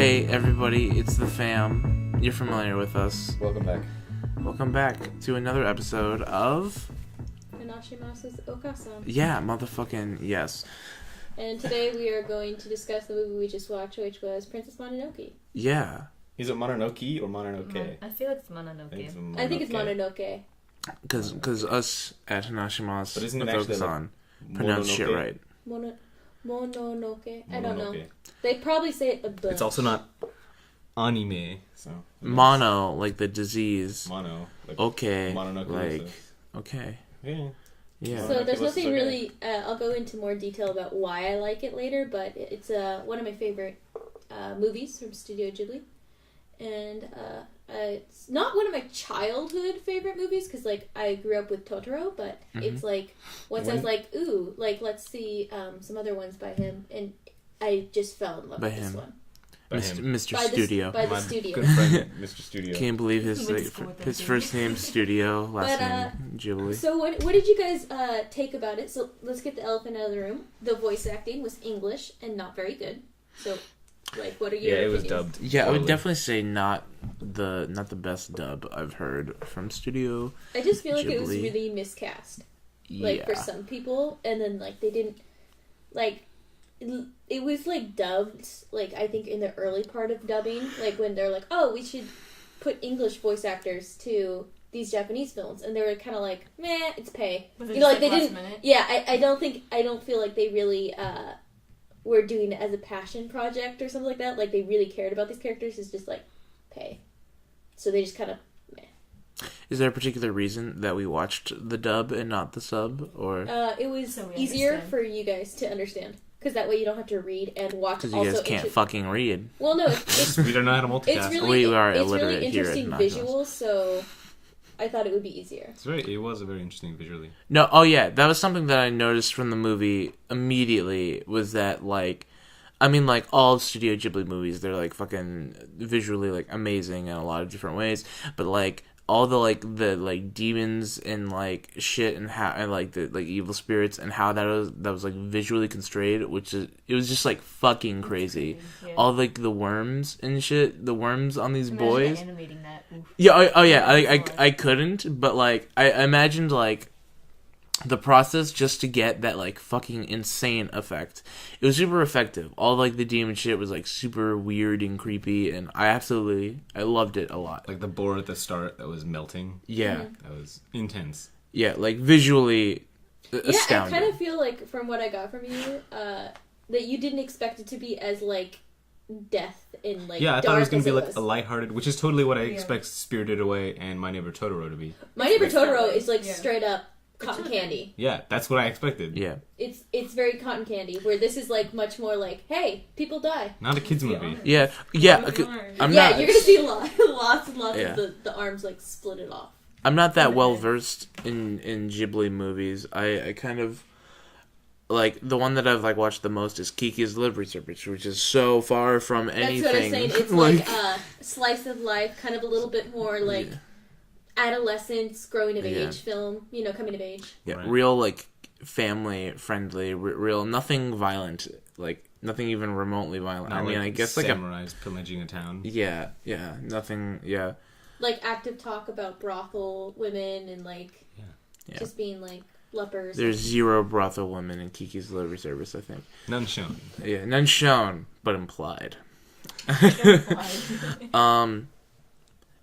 Hey everybody, it's the fam. You're familiar with us. Welcome back. Welcome back to another episode of Hanashimasu With Okaasan. Yeah, motherfucking yes. And today we are going to discuss the movie we just watched, which was Princess Mononoke. Yeah. Is it Mononoke or Mononoke? I feel like it's Mononoke. I think it's Mononoke. Because us at Hanashimasu But isn't With it actually Okaasan pronounce shit Mononoke? right. Mononoke. I don't know. Mononoke. They probably say it a bunch. It's also not anime, so Mono, like the disease. mono. Like Okay. Mononoke. Like, okay. Yeah. Yeah. So there's Mononoke was nothing okay. really. I'll go into more detail about why I like it later, but it's one of my favorite movies from Studio Ghibli, and it's not one of my childhood favorite movies because like I grew up with Totoro, but it's like once I was like, ooh, like let's see some other ones by him, and I just fell in love By with this him. one. Mr. By Studio. by the My studio. good friend, Mr. Studio. Can't believe his Went to school with his that first name Studio, last But, name Ghibli. So what did you guys take about it? So let's get the elephant out of the room. The voice acting was English and not very good. So, like, what are your Yeah, it was opinions? dubbed. Yeah, I would Totally. definitely say not the best dub I've heard from Studio. I just feel like it was Ghibli. really miscast. Like, Yeah. for some people, and then, like, they didn't, like, it was, like, dubbed, like, I think in the early part of dubbing, like, when they're like, oh, we should put English voice actors to these Japanese films, and they were kind of like, meh, it's pay. Was it You know, just, like, they last didn't, minute? yeah, I don't feel like they really, were doing it as a passion project or something like that. Like, they really cared about these characters. It's just, like, pay. So they just kind of, Is there a particular reason that we watched the dub and not the sub, or it was So we easier understand. for you guys to understand. Because that way you don't have to read and watch because you also guys can't fucking read? Well, no, it's We don't know how to multitask. it's really We are it's illiterate really here at interesting Nationals. visuals, so I thought it would be easier. It was a very interesting visually. No, oh yeah, that was something that I noticed from the movie immediately. Was that like, I mean, like all Studio Ghibli movies, they're like fucking visually like amazing in a lot of different ways, but like all the demons and like shit and how and like the like evil spirits and how that was like visually constrained, which is it was just like fucking crazy. Yeah. All like the worms and shit, the worms on these Imagine boys. animating that. Oof. Yeah, oh yeah, I couldn't, but like I imagined like the process just to get that like fucking insane effect. It was super effective. All like the demon shit was like super weird and creepy, and I loved it a lot. Like the boar at the start that was melting. Yeah, That was intense. yeah, like visually Yeah, astounding. I kind of feel like from what I got from you, that you didn't expect it to be as like death and like Yeah, I thought it was going gonna to be like a lighthearted, which is totally what I Yeah. expect Spirited Away and My Neighbor Totoro to be. My Neighbor It's that Totoro way. is like Yeah. straight up cotton children. candy. Yeah, that's what I expected. Yeah, It's very cotton candy. Where this is like much more like, hey, people die. Not a kids movie. yeah. I'm yeah, not. you're gonna see lots and lots Yeah. of the arms like split it off. I'm not that well versed in Ghibli movies. I kind of like the one that I've like watched the most is Kiki's Delivery Service, which is so far from anything. That's what I'm saying. It's like slice of life, kind of a little bit more like Yeah. adolescence, growing of Yeah. age film. You know, coming of age. Yeah, Right. real like family friendly, real nothing violent, like nothing even remotely violent. Not I mean, like I guess like a samurais pillaging a town. yeah, nothing. Yeah, Like active talk about brothel women and like Yeah. just being like lepers. there's zero brothel women in Kiki's Delivery Service. I think. None shown. Yeah, none shown but implied.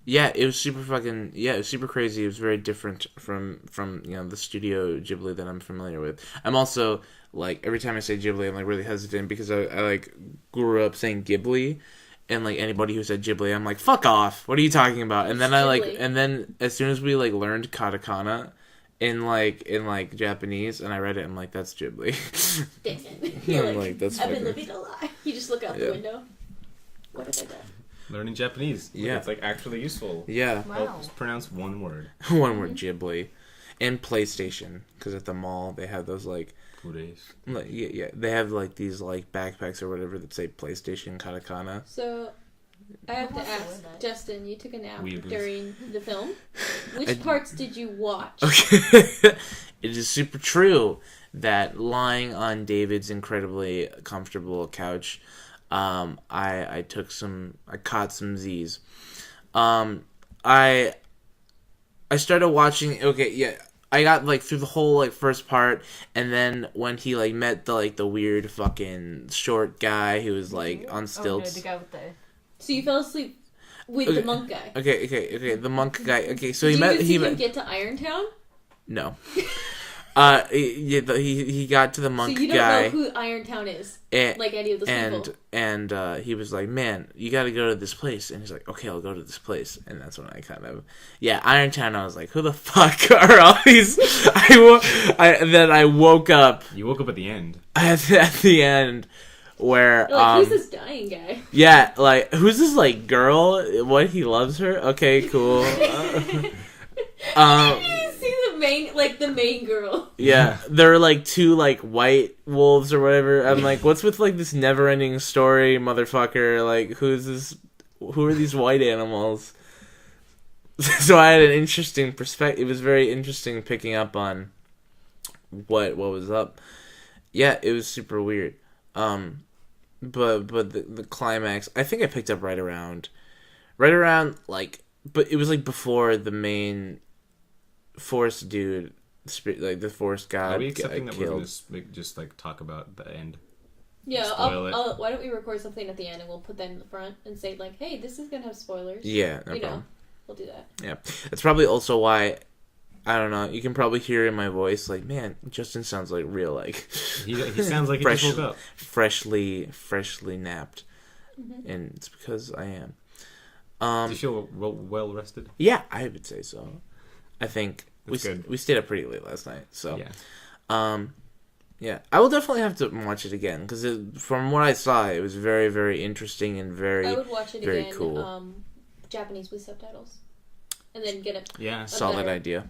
Yeah, it was super fucking. Yeah, it was super crazy. It was very different from the Studio Ghibli that I'm familiar with. I'm also like every time I say Ghibli, I'm like really hesitant because I like grew up saying Ghibli, and like anybody who said Ghibli, I'm like fuck off. What are you talking about? And then Ghibli. and then as soon as we like learned katakana in Japanese, and I read it, I'm like that's Ghibli. Damn it. Yeah, You're I'm like, that's I've been fucking- living a lie. You just look out Yeah. the window. What have I done? Learning Japanese. Like, Yeah. it's like actually useful. Yeah, Wow. Just pronounce one word. one word Ghibli, and PlayStation because at the mall they have those like. Pures. Like, yeah, they have like these like backpacks or whatever that say PlayStation katakana. So, I have to Also ask, with that. Justin, you took a nap Weeaboos. during the film. Which I- parts did you watch? Okay, it is super true that lying on David's incredibly comfortable couch, I caught some Z's. I started watching. Okay, yeah. I got like through the whole like first part, and then when he like met the weird fucking short guy who was like on stilts. Oh, no, the guy with the... So you fell asleep with the monk guy. Okay. The monk guy. Okay, so Did he you met. even see him get to Irontown? No. He got to the monk guy. So you don't know who Irontown is, like any of those people. And he was like, "Man, you got to go to this place." And he's like, "Okay, I'll go to this place." And that's when I kind of, Irontown. I was like, "Who the fuck are all these?" Then I woke up. You woke up at the end. At the end, where who's this dying guy? Yeah, like who's this like girl? What, he loves her? Okay, cool. You see the main girl. Yeah, there are like two like white wolves or whatever. I'm like, what's with like this never-ending story, motherfucker? Like, who's this? Who are these white animals? So I had an interesting perspective. It was very interesting picking up on what was up. Yeah, it was super weird. But the climax, I think I picked up right around like, but it was like before the main forest dude, like the forest god. Are we accepting that killed. we're gonna just like talk about the end? Yeah, Spoil it. why don't we record something at the end and we'll put that in the front and say like, hey, this is gonna have spoilers. Yeah, no problem. We'll do that. Yeah, that's probably also why. I don't know. You can probably hear in my voice, like, man, Justin sounds like real, like he sounds like he just woke up, freshly napped, and it's because I am. Do you feel well rested? Yeah, I would say so. I think That's good. we stayed up pretty late last night, so yeah. Yeah, I will definitely have to watch it again because from what I saw, it was very, very interesting and very, I would watch it very again, cool. Japanese with subtitles, and then get solid idea.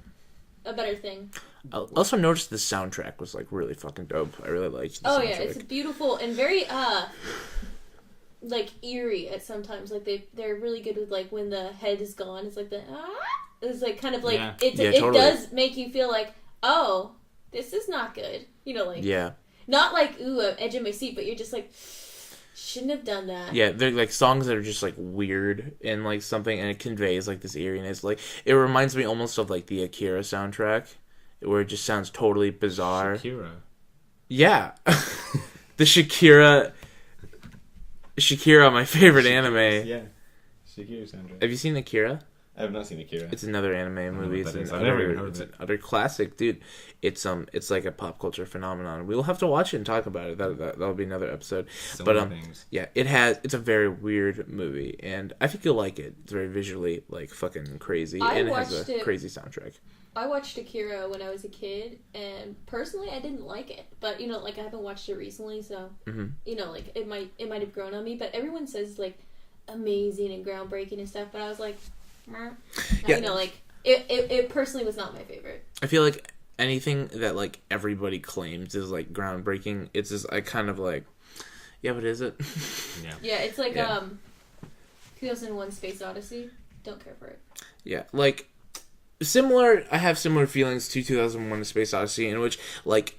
A better thing. I also noticed the soundtrack was like really fucking dope. I really liked the soundtrack. Yeah, it's beautiful and very like eerie at sometimes. Like they're really good with like when the head is gone. It's like it's like kind of like it totally. does make you feel like, oh, this is not good. You know, like not like ooh, I'm edge of my seat, but you're just like, shouldn't have done that. Yeah, they're like songs that are just like weird and like something, and it conveys like this eeriness. Like it reminds me almost of like the Akira soundtrack, where it just sounds totally bizarre. Shakira. Yeah, the Shakira, my favorite anime. Yeah, Shakira soundtrack. Have you seen Akira? I have not seen Akira. It's another anime movie. I've never even heard of it. An utter classic, dude. It's like a pop culture phenomenon. We'll have to watch it and talk about it. That'll be another episode. Things. Yeah, it's a very weird movie, and I think you'll like it. It's very visually like fucking crazy, and it has a crazy soundtrack. I watched Akira when I was a kid, and personally, I didn't like it. But like I haven't watched it recently, so like it might have grown on me. But everyone says like amazing and groundbreaking and stuff. But I was like. Yeah. Like it personally was not my favorite. I feel like anything that like everybody claims is like groundbreaking, it's just I kind of like, yeah, but is it? Yeah, it's like 2001: Space Odyssey. Don't care for it. Yeah, like similar. I have similar feelings to 2001: Space Odyssey, in which like.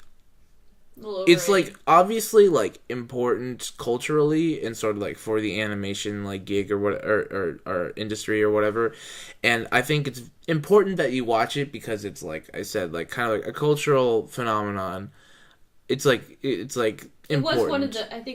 It's like obviously like important culturally and sort of like for the animation like gig or what or industry or whatever, and I think it's important that you watch it because it's like I said like kind of like a cultural phenomenon. It's like important. It was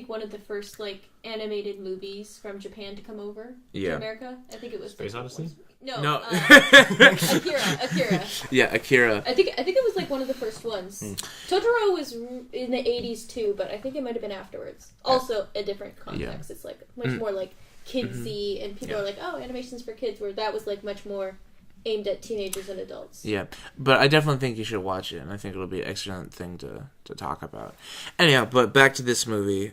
one of the first like animated movies from Japan to come over to America. I think it was Space Odyssey. No. Akira. Yeah, Akira. I think it was like one of the first ones. Totoro was in the 80s too, but I think it might have been afterwards. Also a different context. It's like much more like kidsy, and people are like, oh, animation's for kids, where that was like much more aimed at teenagers and adults. Yeah, but I definitely think you should watch it, and I think it'll be an excellent thing to talk about. Anyhow, but back to this movie.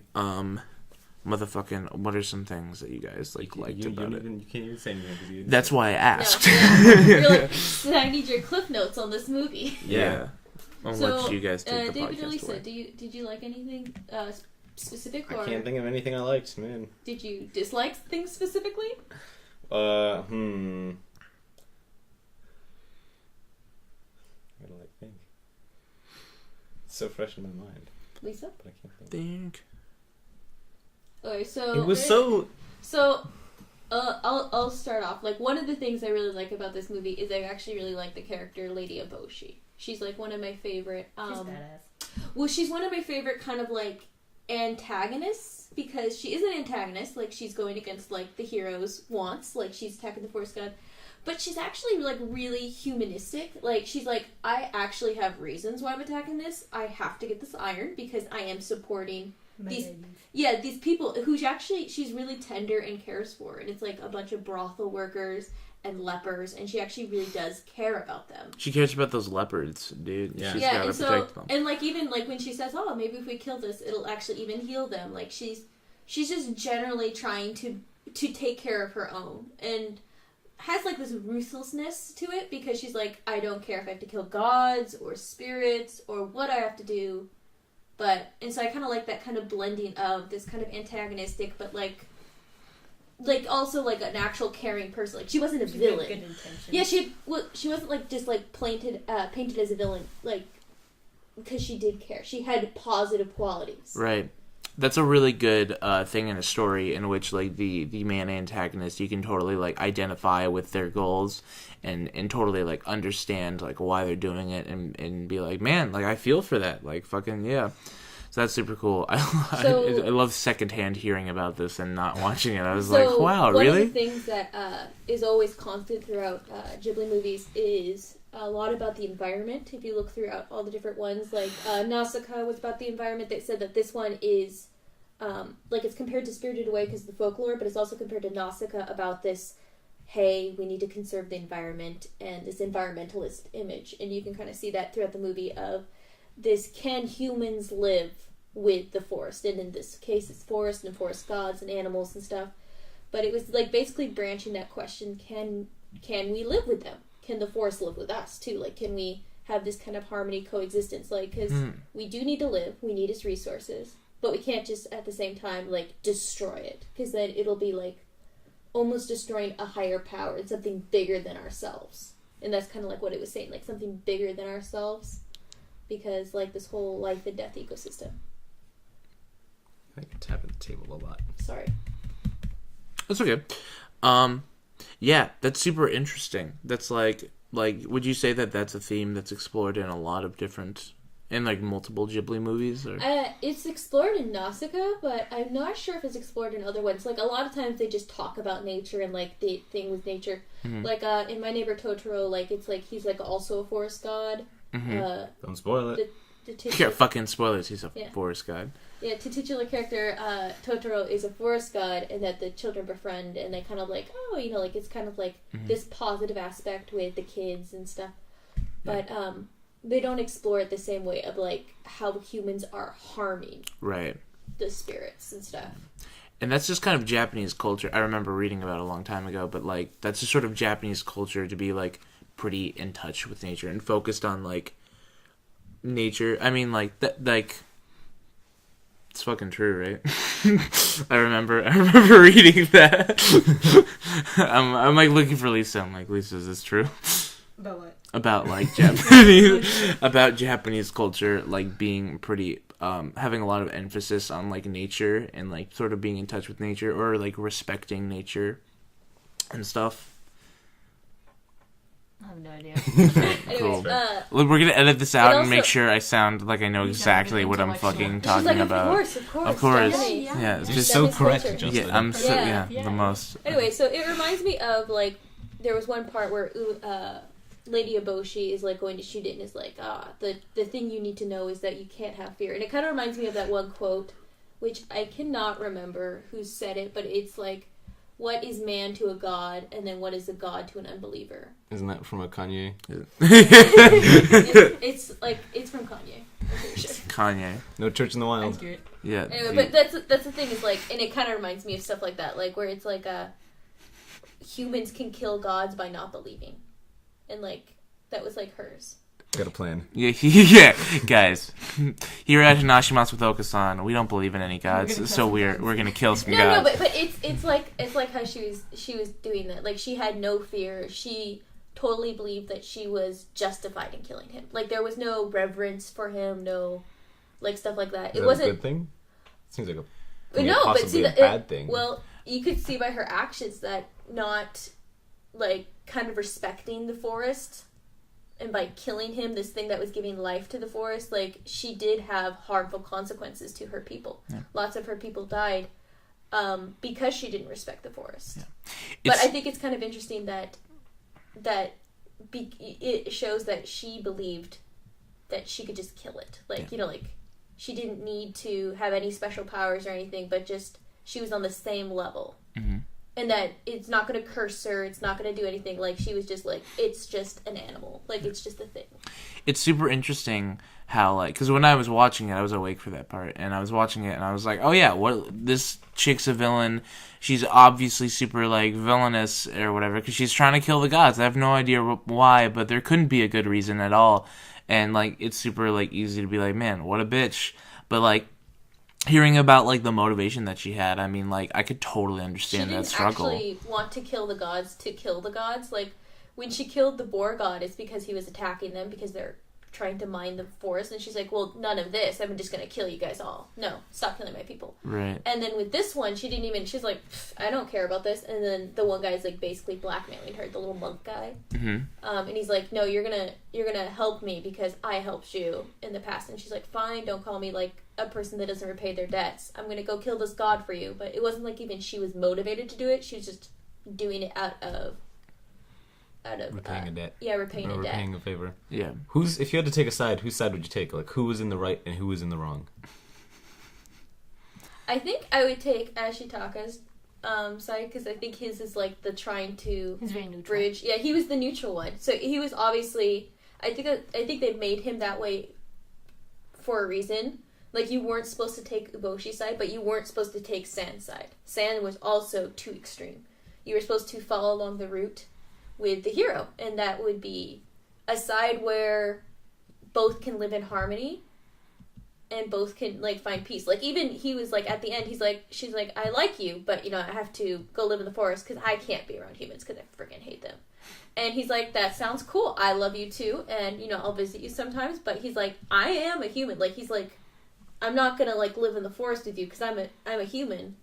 Motherfucking, what are some things that you guys liked about it? You can't even say anything. That's why I asked. You're like, I need your cliff notes on this movie. Yeah. I'll let you guys take the David podcast or Lisa, away. did you like anything specific? I can't think of anything I liked, man. Did you dislike things specifically? What do I think? It's so fresh in my mind. Lisa? But I can't think. Okay, so It was so. So, I'll start off. Like, one of the things I really like about this movie is I actually really like the character Lady Eboshi. She's like one of my favorite. She's badass. Well, she's one of my favorite kind of like antagonists because she is an antagonist. Like, she's going against like the hero's wants. Like, she's attacking the forest god. But she's actually, like, really humanistic. Like, she's like, I actually have reasons why I'm attacking this. I have to get this iron because I am supporting these people who she's really tender and cares for. And it's, like, a bunch of brothel workers and lepers. And she actually really does care about them. She cares about those leopards, dude. Yeah. She's gotta protect them. And, like, even, like, when she says, oh, maybe if we kill this, it'll actually even heal them. Like, she's just generally trying to take care of her own. And has like this ruthlessness to it because she's like, I don't care if I have to kill gods or spirits or what I have to do, and so I kind of like that kind of blending of this kind of antagonistic but like also like an actual caring person. Like, she wasn't a villain. Good intentions. Yeah, she wasn't like just like painted as a villain, like, because she did care. She had positive qualities. Right. That's a really good thing in a story in which, like, the main antagonist, you can totally, like, identify with their goals and totally, like, understand, like, why they're doing it and be like, man, like, I feel for that. Like, fucking, yeah. So that's super cool. I love secondhand hearing about this and not watching it. I was like, wow, really? One of the things that is always constant throughout Ghibli movies is a lot about the environment. If you look throughout all the different ones, like Nausicaa was about the environment. They said that this one is like, it's compared to Spirited Away because of the folklore, but it's also compared to Nausicaa about this, hey, we need to conserve the environment and this environmentalist image. And you can kind of see that throughout the movie of this, can humans live with the forest? And in this case, it's forest and forest gods and animals and stuff. But it was like basically branching that question, can we live with them? Can the forest live with us too? Like, can we have this kind of harmony coexistence? Like, because we do need to live, we need its resources, but we can't just at the same time like destroy it, because then it'll be like almost destroying a higher power and something bigger than ourselves. And that's kind of like what it was saying, like something bigger than ourselves, because like this whole life and death ecosystem. I can tap at the table a lot. Sorry. That's okay. Yeah, that's super interesting. That's like, would you say that that's a theme that's explored in a lot of different, in like multiple Ghibli movies? Or? It's explored in Nausicaa, but I'm not sure if it's explored in other ones. Like, a lot of times they just talk about nature and like the thing with nature. Mm-hmm. Like in My Neighbor Totoro, like it's like he's like also a forest god. Mm-hmm. Don't spoil it. Yeah, fucking spoilers. He's a forest god. Yeah, the titular character, Totoro, is a forest god, and that the children befriend, and they kind of like, oh, you know, like, it's kind of like this positive aspect with the kids and stuff. But, they don't explore it the same way of, like, how humans are harming the spirits and stuff. And that's just kind of Japanese culture. I remember reading about it a long time ago, but, like, that's just sort of Japanese culture to be, like, pretty in touch with nature and focused on, like, nature. I mean, like, that, like... It's fucking true, right? I remember reading that. I'm like looking for Lisa. I'm like, Lisa, is this true? About what? About like Japanese culture, like being pretty having a lot of emphasis on like nature and like sort of being in touch with nature or like respecting nature and stuff. I have no idea. Anyways, Look, we're gonna edit this out also, and make sure I sound like I know exactly what I'm fucking talking like, about. Of course. Yeah, it's You're just so Japanese correct, culture. Justin. Yeah, I'm so the most. Anyway, so it reminds me of like there was one part where Lady Eboshi is like going to shoot it and is like, the thing you need to know is that you can't have fear. And it kind of reminds me of that one quote, which I cannot remember who said it, but it's like, what is man to a god, and then what is a god to an unbeliever? Isn't that from a Kanye? it's from Kanye. I'm pretty sure. Kanye. No Church in the Wild. Accurate. Yeah. Anyway, but that's the thing is like, and it kind of reminds me of stuff like that, like where it's like humans can kill gods by not believing, and like that was like hers. Got a plan. Yeah, guys. Here at Hanashimasu With Okaasan, we don't believe in any gods, so we're gonna kill some gods. No, but it's like how she was doing that. Like, she had no fear. She totally believed that she was justified in killing him. Like, there was no reverence for him, no like stuff like that. Is it that wasn't a good thing? Seems like a can be No, but possibly see, a bad thing. well, you could see by her actions that not, like, kind of respecting the forest and by killing him, this thing that was giving life to the forest, like, she did have harmful consequences to her people. Yeah. Lots of her people died because she didn't respect the forest. Yeah. But I think it's kind of interesting that it shows that she believed that she could just kill it. Like, like, she didn't need to have any special powers or anything, but just she was on the same level. Mm-hmm. And that it's not going to curse her, it's not going to do anything. Like, she was just like, it's just an animal. Like, it's just a thing. It's super interesting how, like, because when I was watching it, I was awake for that part, and I was watching it, and I was like, oh yeah, this chick's a villain. She's obviously super, like, villainous or whatever, because she's trying to kill the gods. I have no idea why, but there couldn't be a good reason at all. And, like, it's super, like, easy to be like, man, what a bitch. But, like, hearing about, like, the motivation that she had, I mean, like, I could totally understand that struggle. She didn't actually want to kill the gods to kill the gods. Like, when she killed the boar god, it's because he was attacking them because they're trying to mine the forest. And she's like, well, none of this. I'm just going to kill you guys all. No, stop killing my people. Right. And then with this one, she's like, I don't care about this. And then the one guy's, like, basically blackmailing her, the little monk guy. Mm-hmm. And he's like, no, you're gonna help me because I helped you in the past. And she's like, fine, don't call me, like, a person that doesn't repay their debts. I'm gonna go kill this god for you. But it wasn't like even she was motivated to do it. She was just doing it out of repaying a debt. Yeah, repaying a debt. Repaying a favor. Yeah. If you had to take a side, whose side would you take? Like, who was in the right and who was in the wrong? I think I would take Ashitaka's side because I think his is like the trying to He's very neutral. bridge. Yeah, he was the neutral one. So he was obviously. I think they made him that way for a reason. Like, you weren't supposed to take Uboshi's side, but you weren't supposed to take San's side. San was also too extreme. You were supposed to follow along the route with the hero, and that would be a side where both can live in harmony and both can, like, find peace. Like, even he was like, at the end, she's like, I like you, but, I have to go live in the forest because I can't be around humans because I freaking hate them. And he's like, that sounds cool. I love you too, and, I'll visit you sometimes. But he's like, I am a human. Like, he's like, I'm not gonna, like, live in the forest with you because I'm a human.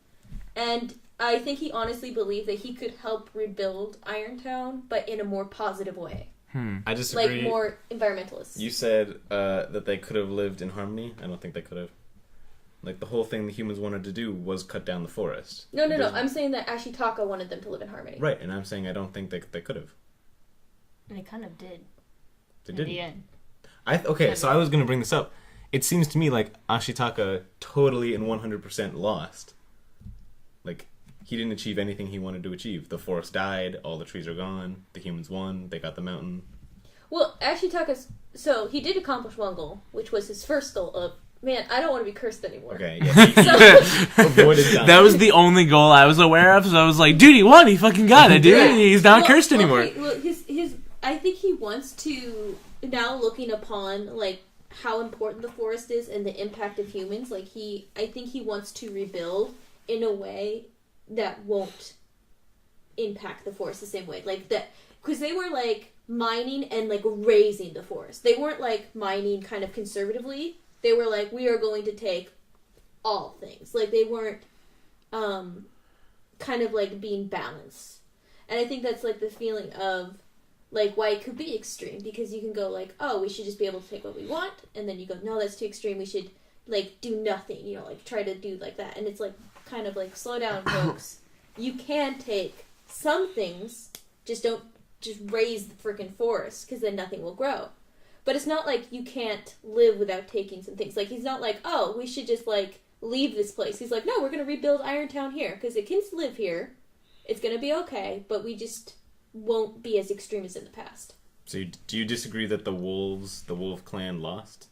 And I think he honestly believed that he could help rebuild Irontown, but in a more positive way. I disagree. Like, more environmentalist. You said that they could have lived in harmony. I don't think they could have. Like, the whole thing the humans wanted to do was cut down the forest. No. I'm saying that Ashitaka wanted them to live in harmony. Right, and I'm saying I don't think they could have. And they kind of did. They in didn't. the end. Okay, so I was going to bring this up. It seems to me like Ashitaka totally and 100% lost. Like, he didn't achieve anything he wanted to achieve. The forest died, all the trees are gone, the humans won, they got the mountain. Well, Ashitaka's... So, he did accomplish one goal, which was his first goal of, man, I don't want to be cursed anymore. Okay, yeah. He avoided dying. That was the only goal I was aware of, so I was like, dude, he won, he fucking got it, dude. Yeah. He's not cursed anymore. Okay, well, I think he wants to, now looking upon, like, how important the forest is and the impact of humans, like, I think he wants to rebuild in a way that won't impact the forest the same way. Like, that, because they were, like, mining and, like, raising the forest. They weren't, like, mining kind of conservatively. They were like, we are going to take all things. Like, they weren't kind of, like, being balanced. And I think that's, like, the feeling of, like, why it could be extreme. Because you can go, like, oh, we should just be able to take what we want. And then you go, no, that's too extreme. We should, like, do nothing. Like, try to do like that. And it's, like, kind of, like, slow down, folks. You can take some things. Just don't just raise the freaking forest. Because then nothing will grow. But it's not like you can't live without taking some things. Like, he's not like, oh, we should just, like, leave this place. He's like, no, we're going to rebuild Irontown here. Because it can live here. It's going to be okay. But we just won't be as extreme as in the past. So do you disagree that the Wolf Clan lost?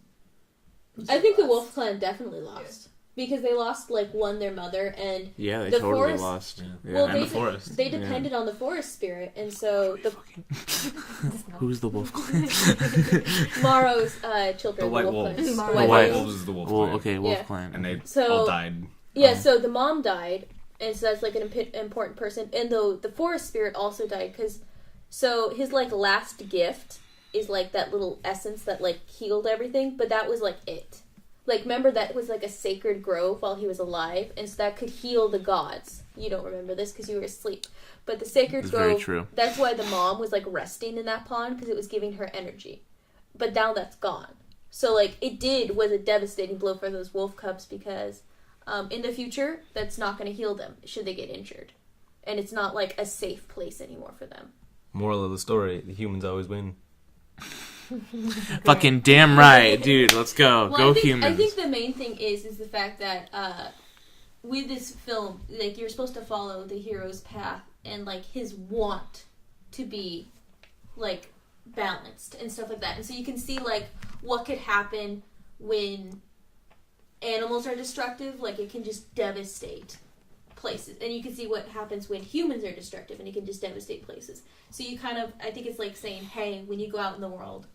I think the Wolf Clan definitely lost. Because they lost, like, one, their mother, and Yeah, they the totally forest, lost. Yeah. Well, And the forest. They depended on the forest spirit, and so Who's the wolf clan? Morrow's children, The White Wolf Wolves. Clan. The The White Wolves is the Wolf Well, Clan. okay, wolf Yeah. clan. And they So- all died. Yeah, so the mom died, and so that's, like, an important person, and the forest spirit also died, because, so his, like, last gift is, like, that little essence that, like, healed everything, but that was, like, it. like, remember that was like a sacred grove while he was alive, and so that could heal the gods. You don't remember this because you were asleep. But the sacred It's grove, very true. that's why the mom was, like, resting in that pond, because it was giving her energy. But now that's gone. So, like, was a devastating blow for those wolf cubs, because in the future, that's not going to heal them should they get injured. And it's not, like, a safe place anymore for them. Moral of the story: the humans always win. Fucking damn right, dude. Let's go. Well, Go I humans. think the main thing is the fact that with this film, like, you're supposed to follow the hero's path and, like, his want to be, like, balanced and stuff like that. And so you can see, like, what could happen when animals are destructive. Like, it can just devastate places. And you can see what happens when humans are destructive, and it can just devastate places. So you kind of, I think it's like saying, hey, when you go out in the world,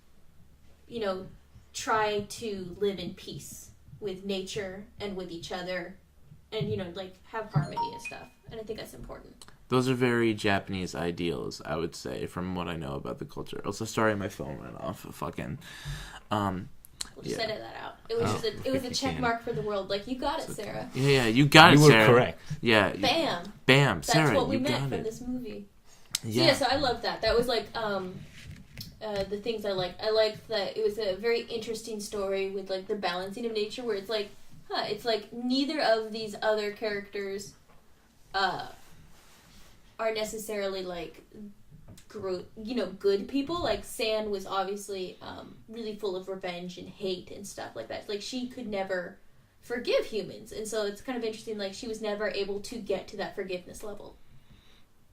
you know, try to live in peace with nature and with each other, and, you know, like, have harmony and stuff. And I think that's important. Those are very Japanese ideals, I would say, from what I know about the culture. Also, sorry, my phone went off. Fucking. We'll just edit that out. It was just it was a check mark for the world. Like, you got it, Sarah. Yeah, you got it, You were Sarah. correct. Yeah. Bam. Bam, That's Sarah, what we you meant got from it. this movie. Yeah. So I love that. That was like the things I liked. I liked that it was a very interesting story with, like, the balancing of nature, where it's like, it's like neither of these other characters are necessarily, like, good people. Like, San was obviously really full of revenge and hate and stuff like that. Like, she could never forgive humans, and so it's kind of interesting. Like, she was never able to get to that forgiveness level.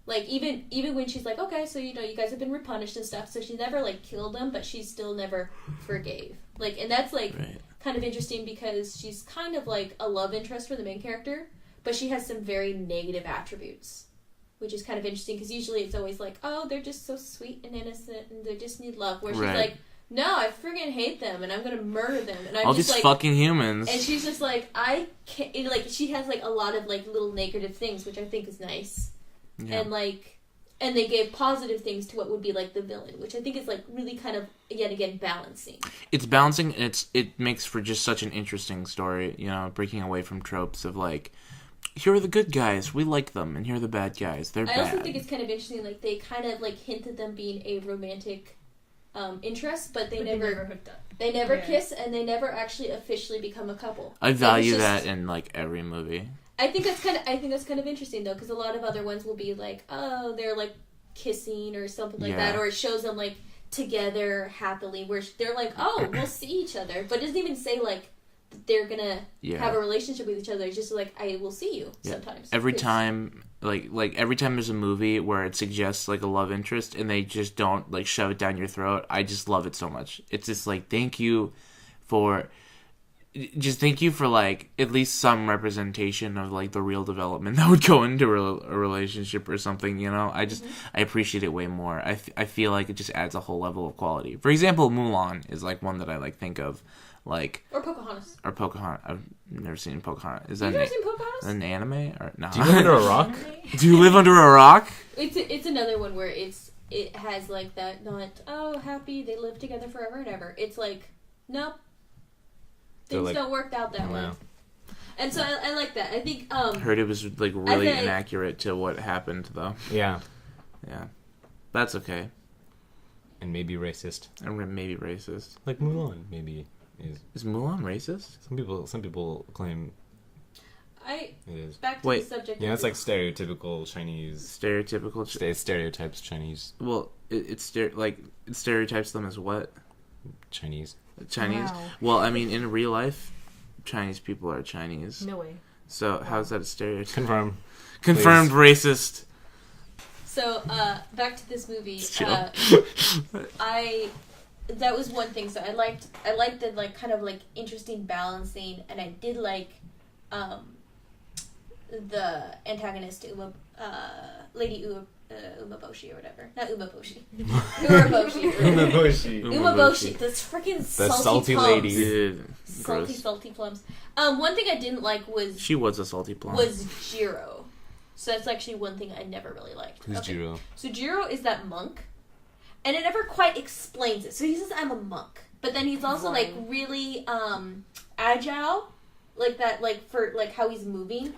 Like, even when she's like, okay, so, you know, you guys have been repunished and stuff, so she never, like, killed them, but she still never forgave. Like, and that's, like, kind of interesting, because she's kind of like a love interest for the main character, but she has some very negative attributes, which is kind of interesting, because usually it's always like, oh, they're just so sweet and innocent, and they just need love, where she's like, no, I friggin' hate them, and I'm gonna murder them, and I'm all just these like, fucking humans. and she's just like, I can't, like, she has, like, a lot of, like, little negative things, which I think is nice. Yeah. And, like, and they gave positive things to what would be, like, the villain, which I think is, like, really kind of, yet again, balancing. It's balancing, and it makes for just such an interesting story, you know, breaking away from tropes of, like, here are the good guys, we like them, and here are the bad guys, they're bad. I also think it's kind of interesting, like, they kind of, like, hint at them being a romantic interest, but they never hooked up. They never kiss, and they never actually officially become a couple. I value that in, like, every movie. I think that's kind of interesting, though, because a lot of other ones will be like, oh, they're, like, kissing or something like that, or it shows them, like, together happily, where they're like, oh, we'll see each other, but it doesn't even say, like, that they're gonna have a relationship with each other. It's just like, I will see you sometimes. Every time, like every time there's a movie where it suggests, like, a love interest and they just don't, like, shove it down your throat, I just love it so much. It's just like, thank you for like at least some representation of, like, the real development that would go into a relationship or something, you know. I appreciate it way more. I feel like it just adds a whole level of quality. For example, Mulan is, like, one that I, like, think of, like, or Pocahontas. I've never seen Pocahontas. Is You've that never seen Pocahontas? an anime or no? Do you live under a rock? Do you live under a rock? It's another one where it has, like, that not, oh, happy they live together forever and ever. It's like, nope. Things, like, don't work out that way. And so I like that. I think I heard it was, like, really inaccurate to what happened, though. Yeah. That's okay. And maybe racist. And maybe racist. Like Mulan, maybe is Mulan racist? Some people claim it is. Back to the subject. Yeah, it's like stereotypical Chinese. Stereotypes Chinese. Well, it stereotypes them as what? Chinese. Wow. Well, I mean, in real life, Chinese people are Chinese. No way. So how's that a stereotype? Confirmed racist. So back to this movie. That was one thing. So I liked the, like, kind of, like, interesting balancing, and I did like the antagonist Lady Umaboshi or whatever. Not Umaboshi. Umaboshi. Those freaking salty plums. lady. Dude, salty plums. One thing I didn't like was... She was a salty plum. Was Jiro. So that's actually one thing I never really liked. Who's Jiro? So Jiro is that monk. And it never quite explains it. So he says, I'm a monk. But then he's also, like, really, agile, like that, like for like how he's moving.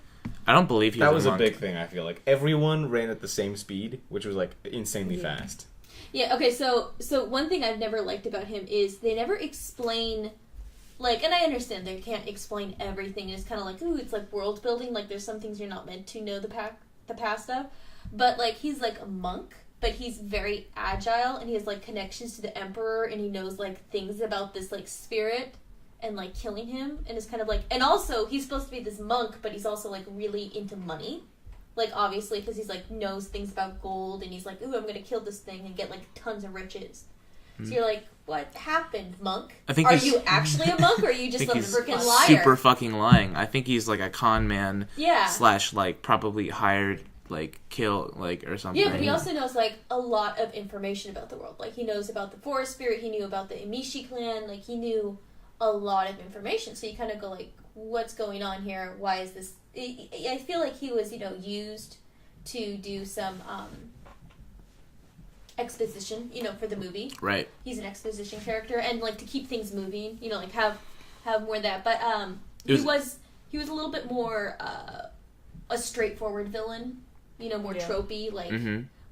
I don't believe he That was was a a monk. big thing, I feel like. Everyone ran at the same speed, which was, like, insanely fast. Yeah, okay, so one thing I've never liked about him is they never explain, like, and I understand they can't explain everything. It's kind of like, ooh, it's like world building. Like, there's some things you're not meant to know the past of. But, like, he's like a monk, but he's very agile, and he has, like, connections to the emperor, and he knows, like, things about this, like, spirit and, like, killing him. And it's kind of like, and also, he's supposed to be this monk, but he's also, like, really into money. Like, obviously, because he's, like, knows things about gold, and he's like, ooh, I'm gonna kill this thing and get, like, tons of riches. So you're like, what happened, monk? I think are he's- you actually a monk, or are you just a he's freaking liar? super fucking lying. I think he's like a con man Yeah. / like probably hired like kill like or something. Yeah, but he also knows, like, a lot of information about the world. Like, he knows about the forest spirit, he knew about the Emishi clan, like, he knew a lot of information. So you kind of go, like, what's going on here? Why is this... I feel like he was, used to do some exposition, for the movie. Right. He's an exposition character, and, like, to keep things moving, like, have more of that. But he was a little bit more a straightforward villain, more tropey, like,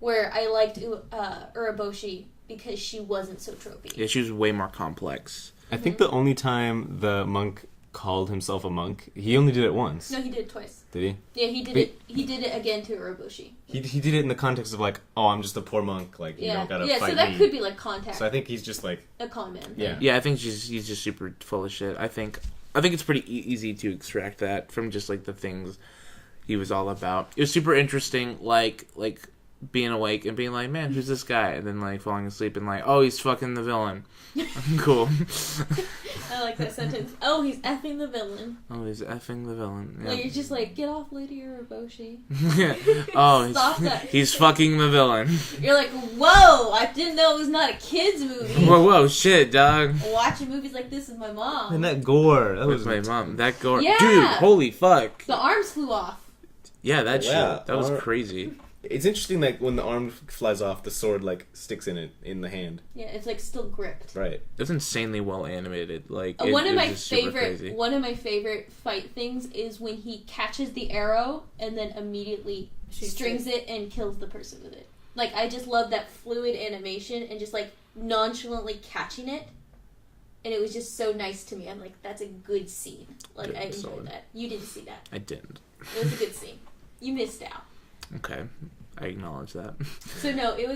where I liked Uraboshi because she wasn't so tropey. Yeah, she was way more complex. I think the only time the monk called himself a monk, he only did it once. No, he did it twice. Did he? Yeah, he did it. He did it again to Uraboshi. He did it in the context of, like, oh, I'm just a poor monk, like, you don't gotta fight me. So that could be, like, contact. So I think he's just, like... A con man. Yeah. Yeah, I think he's just super full of shit. I think it's pretty easy to extract that from just like the things he was all about. It was super interesting, like being awake and being like, man, who's this guy? And then like falling asleep and like, oh, he's fucking the villain. Cool. I like that sentence. Oh, he's effing the villain. Oh, he's effing the villain. Yeah. Like, you're just like, get off Lady Uraboshi. Oh, Stop that. he's fucking the villain. You're like, whoa, I didn't know it was not a kid's movie. Whoa, shit, dog. Watching movies like this with my mom. And that gore, that With was... my mom. That gore. Yeah. Dude, holy fuck. The arms flew off. Yeah, that Yeah, shit. That was crazy. It's interesting that when the arm flies off, the sword, like, sticks in the hand. Yeah, it's like still gripped. Right. It was insanely well animated. Like One of it my was just super crazy. favorite fight things is when he catches the arrow and then immediately strings it and kills the person with it. Like, I just love that fluid animation and just like nonchalantly catching it. And it was just so nice to me. I'm like, that's a good scene. Like, Good, I enjoyed solid. that. You didn't see that. I didn't. It was a good scene. You missed out. Okay, I acknowledge that. So no, it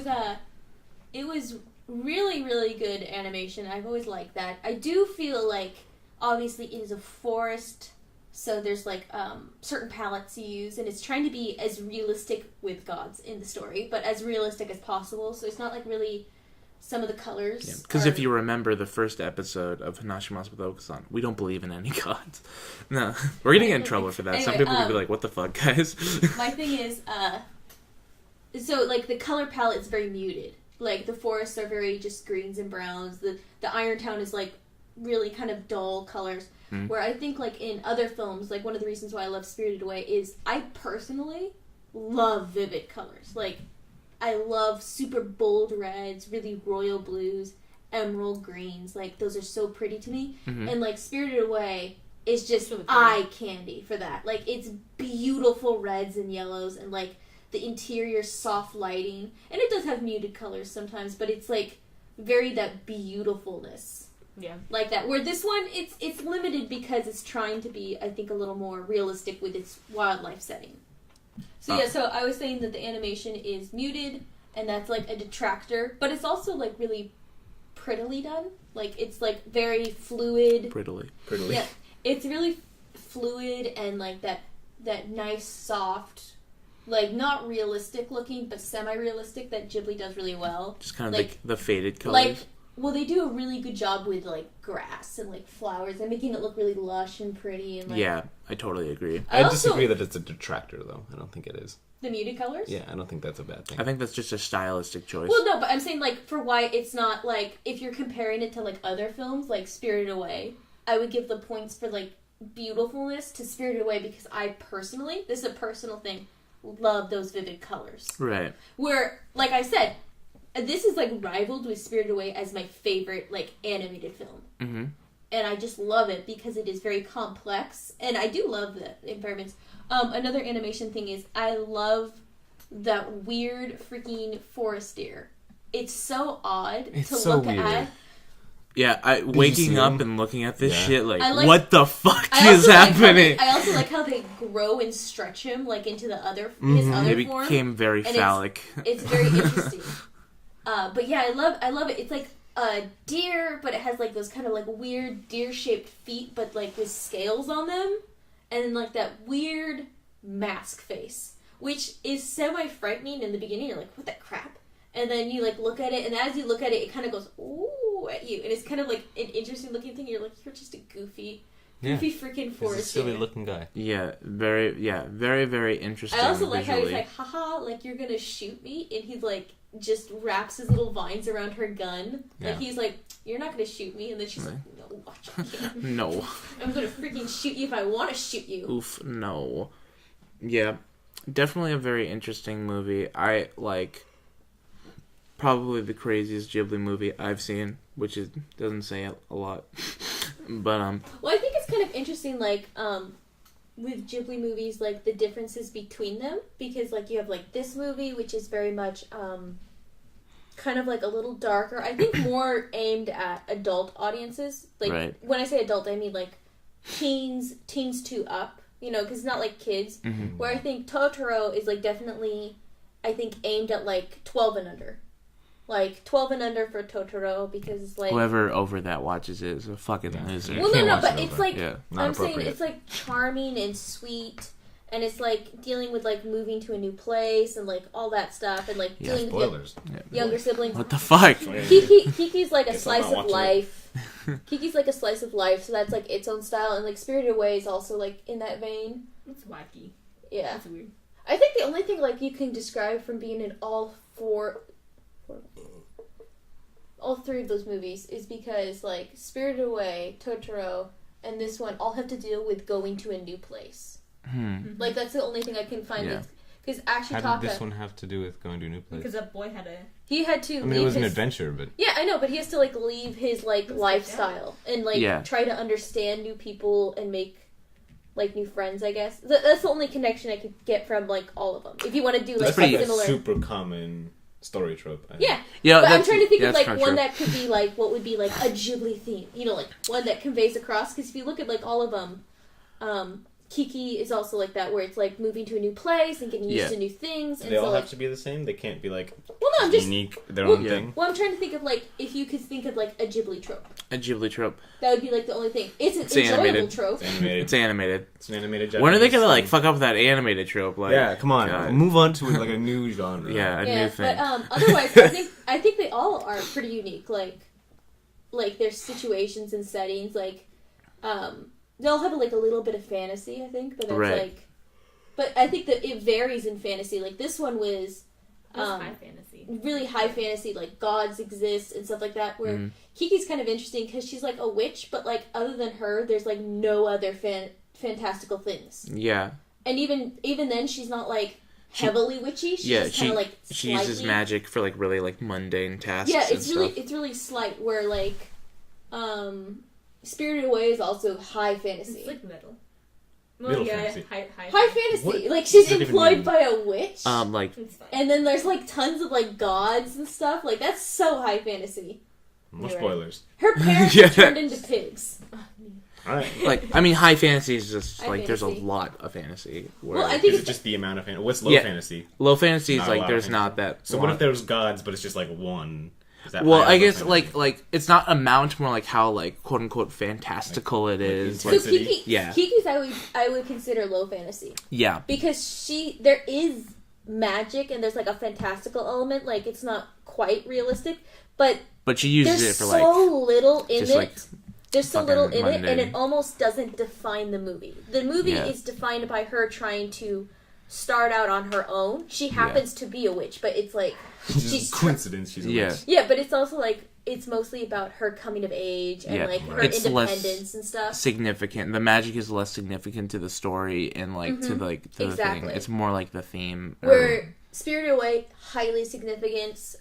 was really, really good animation. I've always liked that. I do feel like obviously it is a forest, so there's like certain palettes you use, and it's trying to be as realistic with gods in the story, but as realistic as possible. So it's not like really some of the colors. Because if you remember the first episode of Hanashimasu With Okaasan, we don't believe in any gods. No, we're gonna get in trouble for that. Some Anyway, people will be like, "What the fuck, guys?" my thing is, so like the color palette is very muted. Like the forests are very just greens and browns. The Iron Town is like really kind of dull colors. Where I think like in other films, like one of the reasons why I love Spirited Away is I personally love vivid colors. Like I love super bold reds, really royal blues, emerald greens. Like those are so pretty to me. And like Spirited Away is just Really pretty. eye candy for that. Like it's beautiful reds and yellows and like the interior soft lighting. And it does have muted colors sometimes, but it's like very that beautifulness. Yeah. Like that. Where this one, it's limited because it's trying to be, I think, a little more realistic with its wildlife setting. So yeah, so I was saying that the animation is muted, and that's like a detractor, but it's also like really prettily done. Like it's like very fluid. Prettily. Yeah, it's really fluid and like that nice soft, like not realistic looking, but semi-realistic that Ghibli does really well. Just kind of Like- like the faded colors. Like, well, they do a really good job with like grass and like flowers and making it look really lush and pretty and like Yeah, I totally agree. I also- disagree that it's a detractor, though. I don't think it is. the muted colors. Yeah, I don't think that's a bad thing. I think that's just a stylistic choice. Well, no, but I'm saying like for why it's not like if you're comparing it to like other films like Spirited Away, I would give the points for like beautifulness to Spirited Away because I personally, this is a personal thing, love those vivid colors. Right. Where, like I said, this is like rivaled with Spirited Away as my favorite like animated film. Mm-hmm. and I just love it because it is very complex, and I do love the environments. Another animation thing is I love that weird freaking forest deer. It's so odd to so look weird. at. Yeah, you waking see up him? and looking at this Yeah. shit, like, I like- what the fuck I is also like how happening? I also like how they grow and stretch him like into the his other It form. became very And phallic. It's very interesting. But yeah, I love it. It's like a deer, but it has like those kind of like weird deer-shaped feet, but like with scales on them, and then like that weird mask face, which is semi-frightening in the beginning. You're like, what the crap? And then you like look at it, and as you look at it, it kind of goes ooh at you, and it's kind of like an interesting looking thing. You're like, you're just a goofy freaking He's a forest silly deer. looking guy. Yeah, very, very interesting. I also like how he's visually. like, haha, like you're gonna shoot me, and he's like just wraps his little vines around her gun. Like Yeah. he's like, you're not gonna shoot me, and then she's like, no, watch me. No. I'm gonna freaking shoot you if I want to shoot you. Oof, no. Yeah, definitely a very interesting movie. I like probably the craziest Ghibli movie I've seen, which is doesn't say a lot. But Well, I think it's kind of interesting, like with Ghibli movies, like the differences between them, because like you have like this movie, which is very much kind of like a little darker. I think more aimed at adult audiences. Like Right. when I say adult, I mean like teens to up. You know, because it's not like kids. mhm. Where I think Totoro is like definitely, I think aimed at like 12 and under. Like 12 and under for Totoro, because like Whoever over that watches it is a fucking Yeah. loser. well, Can't no, watch but it it's over. like Yeah. Not I'm saying appropriate. it's like charming and sweet, and it's like dealing with like moving to a new place and like all that stuff, and like Yeah, dealing with Spoilers. your younger siblings. What the fuck? Kiki's like a Guess I'm slice not of watching life. Kiki's like a slice of life, so that's like its own style, and like Spirited Away is also like in that vein. It's wacky. Yeah, It's weird. I think the only thing like you can describe from being in all three of those movies is because like Spirited Away, Totoro, and this one all have to deal with going to a new place. Like that's the only thing I can find. Yeah. Because How Ashitaka, did this one have to do with going to a new place? Because that boy had a. he had to. I mean, leave it was an his, adventure, but Yeah, I know, but he has to like leave his like It's like lifestyle and like Yeah. try to understand new people and make like new friends. I guess that's the only connection I could get from like all of them. If you want to do like That's like a similar, super common story trope. I think. yeah. Yeah, But I'm that's- trying to think yeah, of that's like kinda one true. that could be like what would be like a Ghibli theme, you know, like one that conveys across. Because if you look at like all of them, Kiki is also like that, where it's like moving to a new place and getting used Yeah. to new things. Do And they all so have like, to be the same? They can't be like well, no, I'm just unique, their well, own yeah. thing. well, I'm trying to think of like if you could think of like a Ghibli trope, A Ghibli trope. that would be like the only thing. It's an It's enjoyable animated. trope. It's animated. It's animated. It's an animated Japanese. When are they gonna like thing. fuck up that animated trope? Like, yeah, come on, God. move on to like a new genre. Yeah, a Yeah, new thing. but otherwise, I think they all are pretty unique. Like their situations and settings. Like, they'll have like a little bit of fantasy, I think, but it's Right. like, but I think that it varies in fantasy. Like this one was That's high fantasy. really high fantasy, like gods exist and stuff like that. Where Mhm. Kiki's kind of interesting because she's like a witch, but like other than her, there's like no other fantastical things. Yeah, And even then, she's not like heavily witchy. She's yeah. just kind of like She uses slightly- magic for like really like mundane tasks. Yeah, and it's stuff. really slight. Where like, Spirited Away is also high fantasy. It's like metal. Middle yeah, fantasy. high High fantasy. What Like she's does that even employed mean? by a witch. Like It's fine. And then there's like tons of like gods and stuff. Like that's so high fantasy. More You're right. spoilers. Her parents Yeah. are turned into pigs. All right. I mean, high fantasy is just High like there's a fantasy. lot of fantasy. Where Well, I think Is it it's just the amount of fantasy? What's low Yeah. fantasy? low fantasy is Not a like lot of there's fantasy. not that. So what if there's gods, but it's just like one? Is that Well, high I low guess fantasy? like it's not amount, more like how like quote unquote fantastical it is. so Like, intensity? Kiki. Yeah. Kiki's I would consider low fantasy yeah, because there is magic and there's like a fantastical element. Like it's not quite realistic, but but she uses there's it for so like little in just it. like There's so fucking little in it, and mundane. it almost doesn't define the movie. The movie Yeah. is defined by her trying to start out on her own. She happens to be a witch, but it's like Just she's coincidence. She's a Yeah. witch. yeah, but it's also like it's mostly about her coming of age and Yeah. like her It's less independence and stuff. significant. The magic is less significant to the story and like to like to the Exactly. thing. It's more like the theme. or- Where Spirited Away, highly significant.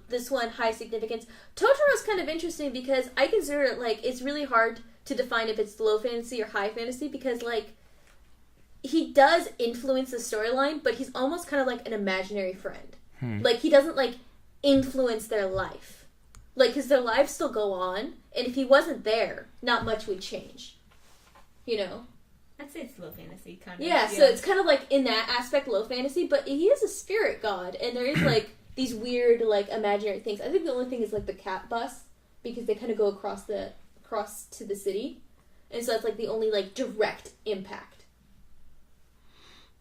This one, high significance. Totoro's kind of interesting because I consider it, like, it's really hard to define if it's low fantasy or high fantasy because, like, he does influence the storyline, but he's almost kind of like an imaginary friend. Like, he doesn't, like, influence their life. Like, because their lives still go on, and if he wasn't there, not much would change. You know? I'd say it's low fantasy, kind of. Yeah, so it's kind of like, in that aspect, low fantasy, but he is a spirit god, and there is, like, these weird, like, imaginary things. I think the only thing is, like, the cat bus, because they kind of go across to the city, and so that's, like, the only, like, direct impact.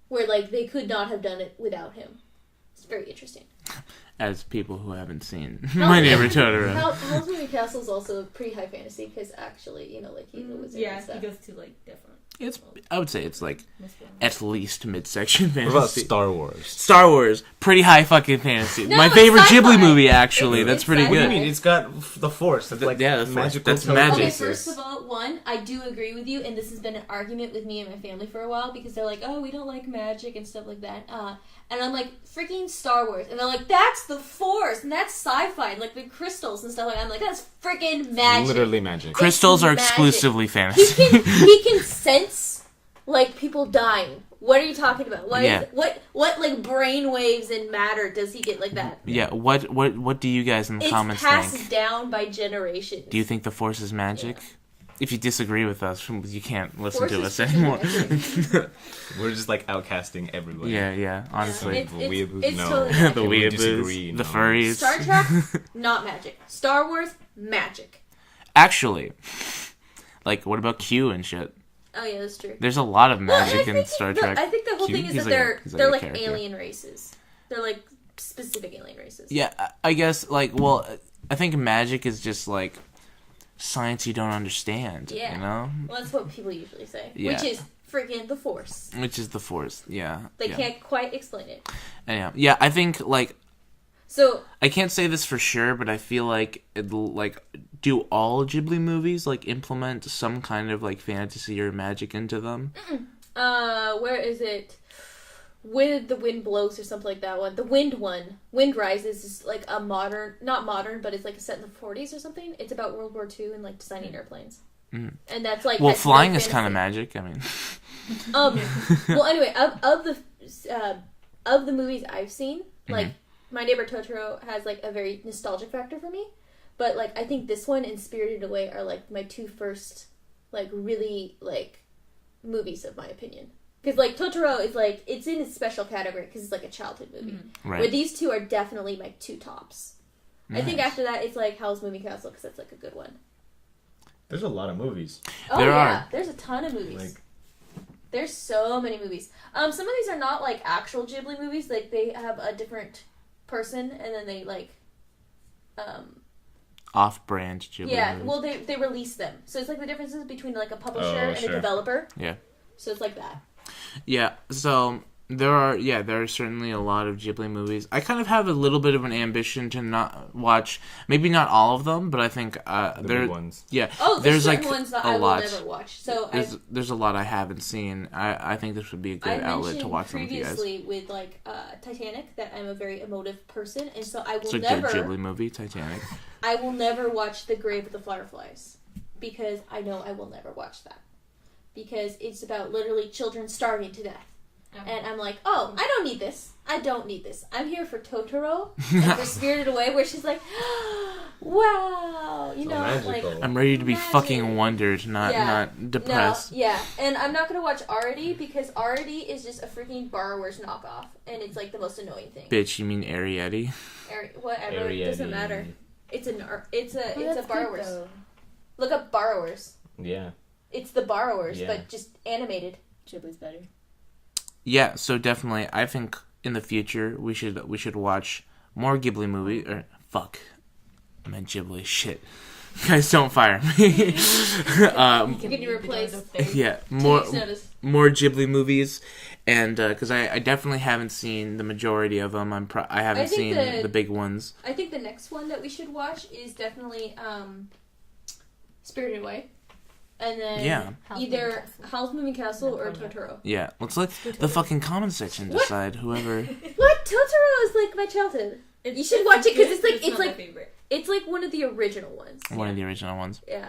Where, like, they could not have done it without him. It's very interesting. As people who haven't seen My Neighbor Totoro. Howl's Moving Castle is also pretty high fantasy, because actually, you know, like, he's a wizard and stuff. He goes to, like, different... I would say it's like at least midsection fantasy. What about Star Wars? Star Wars, pretty high fucking fantasy. No, My it's favorite sci-fi. Ghibli movie, actually. That's It's pretty sci-fi. What do good. you mean? It's got the Force. That's like Yeah, the Force. magical. That's magic. Okay, telekinesis. first of all, I do agree with you, and this has been an argument with me and my family for a while, because they're like, oh, we don't like magic and stuff like that. And I'm like, freaking Star Wars. And they're like, that's the Force, and that's sci-fi, and like the crystals and stuff like that. I'm like, that's freaking magic. Literally magic. Crystals are magic. exclusively He fantasy. he can sense, like, people dying. What are you talking about? Yeah. What like brain waves and matter does he get like that? Yeah, what do you guys in the It's comments passed think? down by generations. Do you think the Force is magic? Yeah. If you disagree with us, you can't listen Force to is us freaking anymore. magic. We're just like outcasting everybody. yeah, honestly. It's- The weeaboos, it's no. totally The magic. We weeaboos, disagree, the no. furries. Star Trek, not magic. Star Wars, magic. Actually, like, what about Q and shit? Oh yeah, that's true. There's a lot of Well, magic I in think Star the- Trek. I think the whole Q? thing is He's that like a- they're he's like they're a like character. alien races. They're like specific alien races. Yeah, I guess, like, well, I think magic is just, like, science you don't understand, Yeah. you know? Well, that's what people usually say. Yeah. Which is freaking the Force. Which is the Force, yeah. They yeah. can't quite explain it. Anyhow, yeah, I think, like, So I can't say this for sure, but I feel like, do all Ghibli movies, like, implement some kind of, like, fantasy or magic into them? where is it? With the Wind Blows or something like that one. The Wind one. Wind Rises is like a modern, not modern, but it's like set in the 40s or something. It's about World War II and like designing airplanes. Mm. And that's like... Well, that's flying like is kind of fantasy. magic, I mean. Well, anyway, of the movies I've seen, like, My Neighbor Totoro has like a very nostalgic factor for me. But like, I think this one and Spirited Away are like my two first, like, really, like, movies of my opinion. Because, like, Totoro is, like, it's in a special category because it's, like, a childhood movie. Right. Where these two are definitely my two tops. I think Nice. after that, it's, like, Howl's Moving Castle because that's, like, a good one. There's a lot of movies. Oh, There yeah. are. There's a ton of movies. Like, There's so many movies. Some of these are not, like, actual Ghibli movies. Like, they have a different person and then they, like, Off-brand Ghibli yeah, movies. well, they release them. So it's, like, the differences between, like, a publisher Oh, and sure. a developer. Yeah. So it's like that. Yeah, so there are certainly a lot of Ghibli movies. I kind of have a little bit of an ambition to not watch, maybe not all of them, but I think the there, big ones. yeah, Oh, there's like certain ones that a I will lot. never watch. So There's a lot I haven't seen. I think this would be a good I outlet mentioned to watch them with you guys. previously with like Titanic that I'm a very emotive person, and so I will It's a never, good Ghibli movie, Titanic. I will never watch The Grave of the Fireflies because I know I will never watch that because it's about literally children starving to death, and I'm like, oh, I don't need this. I don't need this. I'm here for Totoro and for Spirited Away, where she's like, wow, you So know, like. magical. I'm ready to be Magic. fucking wondered, not Yeah. depressed. No, yeah, and I'm not gonna watch Arity because Arity is just a freaking Borrower's knockoff, and it's like the most annoying thing. Bitch, you mean Arietti? Whatever, it doesn't Ariadne. matter. It's a that's Borrowers. good, though. Look up Borrowers. Yeah. It's the Borrowers, Yeah. but just animated. Ghibli's better. Yeah, so definitely, I think in the future we should watch more Ghibli movies. Or fuck, I meant Ghibli. Shit, guys, don't fire me. Can you replace Yeah, 2 more weeks notice? more Ghibli movies, and because I definitely haven't seen the majority of them. I haven't I think seen the big ones. I think the next one that we should watch is definitely Spirited Away, and then Yeah. either Howl's Moving Castle or Totoro. Yeah, let's let the fucking comment section decide. Whoever. What? Totoro is like my childhood. You should It's watch it because good, it's not my like favorite. it's like one of the original ones. One of the original ones. Yeah,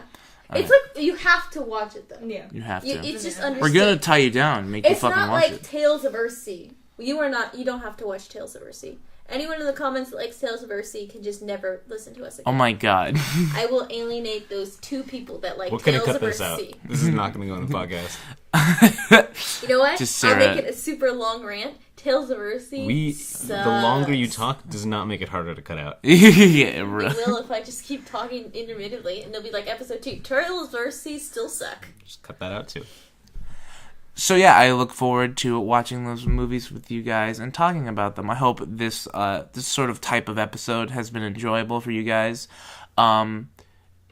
Alright. it's like you have to watch it though. Yeah. You have to. It's just We're We're understand. gonna tie you down, make you It's fucking not watch like it. Tales of Earthsea. You don't have to watch Tales of Earthsea. Anyone in the comments that likes Tales of Earthsea can just never listen to us again. Oh my god. I will alienate those 2 people that like We're gonna Tales cut of this out. Earthsea. This is not gonna go on the podcast. You know what? Just I'll Sarah. make it a super long rant. Tales of Earthsea The longer you sucks. talk does not make it harder to cut out. Yeah, It bro. will if I just keep talking intermittently, and they'll be like episode 2. Tales of Earthsea still suck. Just cut that out too. So yeah, I look forward to watching those movies with you guys and talking about them. I hope this this sort of type of episode has been enjoyable for you guys.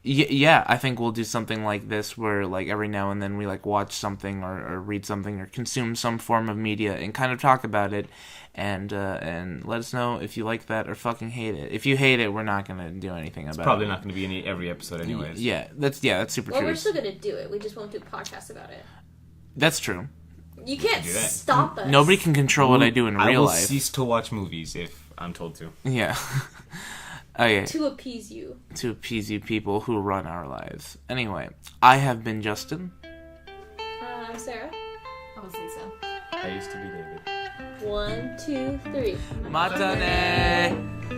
Yeah, I think we'll do something like this where like every now and then we like watch something or read something or consume some form of media and kind of talk about it and let us know if you like that or fucking hate it. If you hate it, we're not gonna do anything about Probably it. not gonna be in every episode anyways. Yeah, that's super Well, true. we're still gonna do it. We just won't do podcasts about it. That's true. You can't do that. stop us. Nobody can control what I do in I real will life. cease to watch movies if I'm told to. Yeah. Okay. to appease you. To appease you people who run our lives. Anyway, I have been Justin. I'm Sarah. I'll say so. I used to be David. 1, 2, 3. Matane!